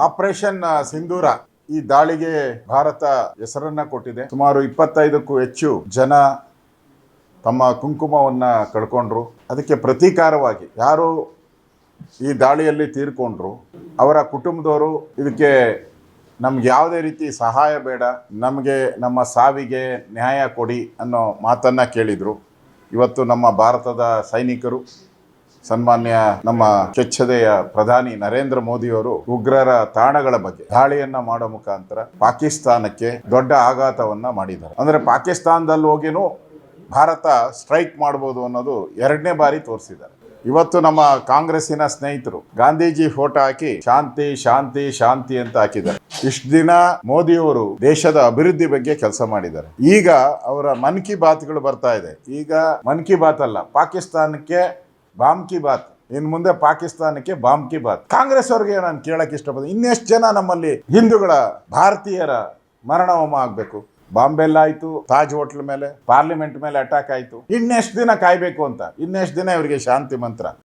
Operation ಸಿಂಧೂರ ಈ ದಾಳಿಗೆ ಭಾರತ ಹೆಸರನ್ನ ಕೊಟ್ಟಿದೆ. ಸುಮಾರು 25ಕ್ಕೂ ಹೆಚ್ಚು ಜನ ತಮ್ಮ ಕುಂಕುಮವನ್ನು ಕಳ್ಕೊಂಡ್ರು. ಅದಕ್ಕೆ ಪ್ರತೀಕಾರವಾಗಿ ಯಾರು ಈ ದಾಳಿಯಲ್ಲಿ ತೀರ್ಕೊಂಡ್ರು ಅವರ ಕುಟುಂಬದವರು ಇದಕ್ಕೆ ನಮ್ಗೆ ಯಾವುದೇ ರೀತಿ ಸಹಾಯ ಬೇಡ, ನಮಗೆ ನಮ್ಮ ಸಾವಿಗೆ ನ್ಯಾಯ ಕೊಡಿ ಅನ್ನೋ ಮಾತನ್ನು ಕೇಳಿದರು. ಇವತ್ತು ನಮ್ಮ ಭಾರತದ ಸೈನಿಕರು, ಸನ್ಮಾನ್ಯ ನಮ್ಮ ಕೆಚ್ಚೆದೆಯ ಪ್ರಧಾನಿ ನರೇಂದ್ರ ಮೋದಿಯವರು ಉಗ್ರರ ತಾಣಗಳ ಬಗ್ಗೆ ದಾಳಿಯನ್ನ ಮಾಡೋ ಮುಖಾಂತರ ಪಾಕಿಸ್ತಾನಕ್ಕೆ ದೊಡ್ಡ ಆಘಾತವನ್ನ ಮಾಡಿದ್ದಾರೆ. ಅಂದ್ರೆ ಪಾಕಿಸ್ತಾನದಲ್ಲಿ ಹೋಗಿನೂ ಭಾರತ ಸ್ಟ್ರೈಕ್ ಮಾಡ್ಬೋದು ಅನ್ನೋದು ಎರಡನೇ ಬಾರಿ ತೋರಿಸಿದ್ದಾರೆ. ಇವತ್ತು ನಮ್ಮ ಕಾಂಗ್ರೆಸ್ಸಿನ ಸ್ನೇಹಿತರು ಗಾಂಧೀಜಿ ಫೋಟೋ ಹಾಕಿ ಶಾಂತಿ ಶಾಂತಿ ಶಾಂತಿ ಅಂತ ಹಾಕಿದ್ದಾರೆ. ಇಷ್ಟು ದಿನ ಮೋದಿಯವರು ದೇಶದ ಅಭಿವೃದ್ಧಿ ಬಗ್ಗೆ ಕೆಲಸ ಮಾಡಿದ್ದಾರೆ. ಈಗ ಅವರ ಮನ್ ಕಿ ಬಾತ್ಗಳು ಬರ್ತಾ ಇದೆ. ಈಗ ಮನ್ ಕಿ ಬಾತ್ ಅಲ್ಲ, ಪಾಕಿಸ್ತಾನಕ್ಕೆ ಬಾಮ್ ಕಿ ಬಾತ್. ಇನ್ನು ಮುಂದೆ ಪಾಕಿಸ್ತಾನಕ್ಕೆ ಬಾಮ್ ಕಿ ಬಾತ್. ಕಾಂಗ್ರೆಸ್ ಅವ್ರಿಗೆ ನಾನು ಕೇಳಕ್ಕೆ ಇಷ್ಟಪಡ್ತೀನಿ, ಇನ್ನೆಷ್ಟು ಜನ ನಮ್ಮಲ್ಲಿ ಹಿಂದೂಗಳ ಭಾರತೀಯರ ಮರಣಹೋಮ ಆಗ್ಬೇಕು? ಬಾಂಬೆಲ್ಲ ಆಯ್ತು, ತಾಜ್ ಹೋಟ್ಲ್ ಮೇಲೆ, ಪಾರ್ಲಿಮೆಂಟ್ ಮೇಲೆ ಅಟ್ಯಾಕ್ ಆಯ್ತು. ಇನ್ನೆಷ್ಟು ದಿನ ಕಾಯ್ಬೇಕು ಅಂತ? ಇನ್ನೆಷ್ಟು ದಿನ ಇವರಿಗೆ ಶಾಂತಿ ಮಂತ್ರ?